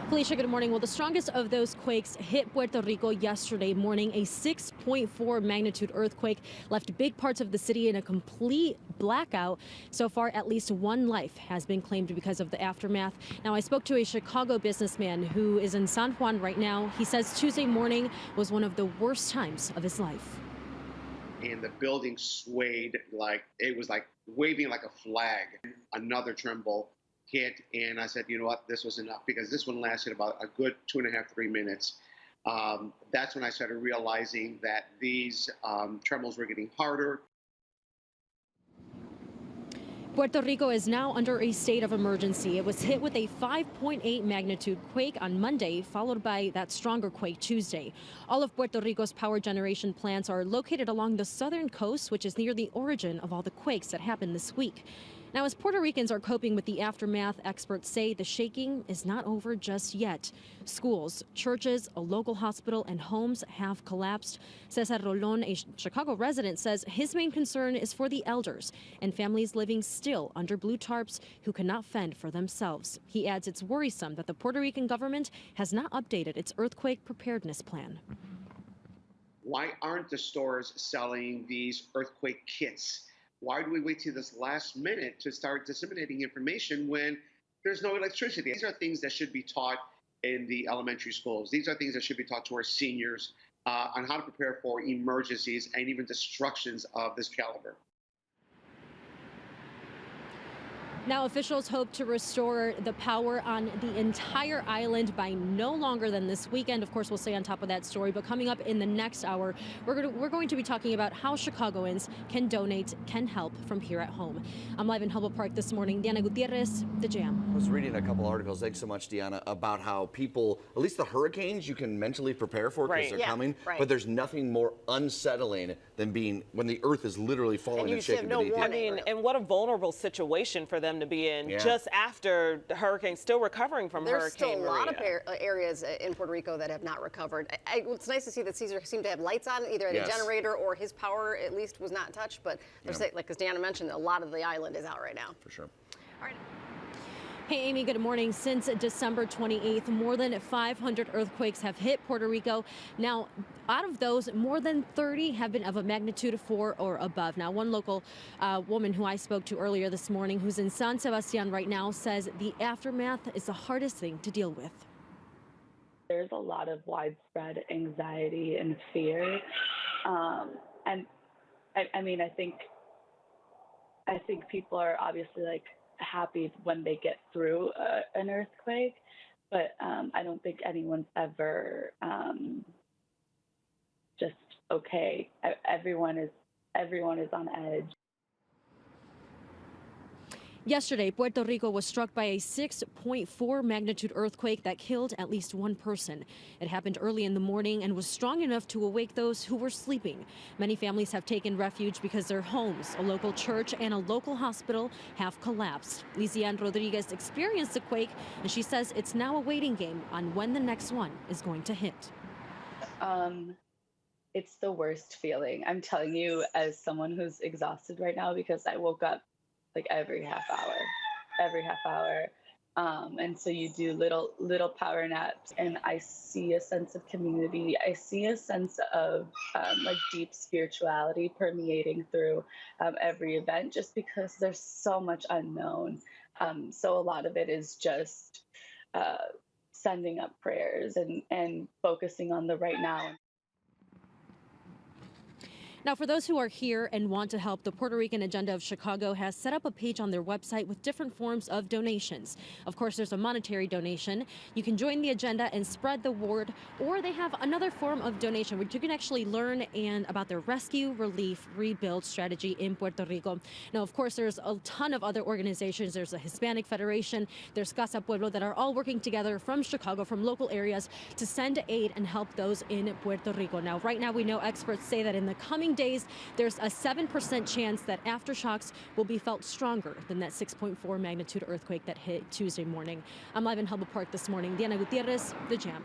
Felicia, good morning. Well, the strongest of those quakes hit Puerto Rico yesterday morning. A 6.4 magnitude earthquake left big parts of the city in a complete blackout. So far, at least one life has been claimed because of the aftermath. Now, I spoke to a Chicago businessman who is in San Juan right now. He says Tuesday morning was one of the worst times of his life. And the building swayed like it was like waving like a flag. Another tremble hit, and I said, you know what, this was enough, because this one lasted about a good 2.5, 3 minutes. That's when I started realizing that these trembles were getting harder. Puerto Rico is now under a state of emergency. It was hit with a 5.8 magnitude quake on Monday, followed by that stronger quake Tuesday. All of Puerto Rico's power generation plants are located along the southern coast, which is near the origin of all the quakes that happened this week. Now, as Puerto Ricans are coping with the aftermath, experts say the shaking is not over just yet. Schools, churches, a local hospital, and homes have collapsed. Cesar Rolon, a Chicago resident, says his main concern is for the elders and families living still under blue tarps who cannot fend for themselves. He adds it's worrisome that the Puerto Rican government has not updated its earthquake preparedness plan. Why aren't the stores selling these earthquake kits? Why do we wait till this last minute to start disseminating information when there's no electricity? These are things that should be taught in the elementary schools. These are things that should be taught to our seniors on how to prepare for emergencies and even destructions of this caliber. Now, officials hope to restore the power on the entire island by no longer than this weekend. Of course, we'll stay on top of that story. But coming up in the next hour, we're going to be talking about how Chicagoans can donate, can help from here at home. I'm live in Humboldt Park this morning. Danna Gutierrez, The Jam. I was reading a couple articles, thanks so much, Deanna, about how people, at least the hurricanes, you can mentally prepare for because they're coming. Right. But there's nothing more unsettling than being when the earth is literally falling and shaking beneath you. I mean, and what a vulnerable situation for them to be in just after the hurricane, still recovering from Hurricane Maria. There's still a lot of areas in Puerto Rico that have not recovered. It's nice to see that Caesar seemed to have lights on, either at a generator or his power at least was not touched. But there's, like as Deanna mentioned, a lot of the island is out right now. For sure. All right. Hey, Amy, good morning. Since December 28th, more than 500 earthquakes have hit Puerto Rico. Now, out of those, more than 30 have been of a magnitude 4 or above. Now, one local woman who I spoke to earlier this morning, who's in San Sebastian right now, says the aftermath is the hardest thing to deal with. There's a lot of widespread anxiety and fear. And I mean, I think people are obviously like happy when they get through an earthquake, but I don't think anyone's ever just okay. Everyone is on edge. Yesterday, Puerto Rico was struck by a 6.4 magnitude earthquake that killed at least one person. It happened early in the morning and was strong enough to awake those who were sleeping. Many families have taken refuge because their homes, a local church, and a local hospital have collapsed. Lisian Rodriguez experienced the quake, and she says it's now a waiting game on when the next one is going to hit. It's the worst feeling. I'm telling you, as someone who's exhausted right now, because I woke up like every half hour. And so you do little power naps, and I see a sense of community. I see a sense of like deep spirituality permeating through every event, just because there's so much unknown. So a lot of it is just sending up prayers and focusing on the right now. Now, for those who are here and want to help, the Puerto Rican Agenda of Chicago has set up a page on their website with different forms of donations. Of course, there's a monetary donation. You can join the agenda and spread the word, or they have another form of donation which you can actually learn about their rescue, relief, rebuild strategy in Puerto Rico. Now, of course, there's a ton of other organizations. There's a Hispanic Federation, there's Casa Pueblo, that are all working together from Chicago, from local areas, to send aid and help those in Puerto Rico. Now, right now, we know experts say that in the coming days, there's a 7% chance that aftershocks will be felt stronger than that 6.4 magnitude earthquake that hit Tuesday morning. I'm live in Humboldt Park this morning. Danna Gutierrez, The Jam.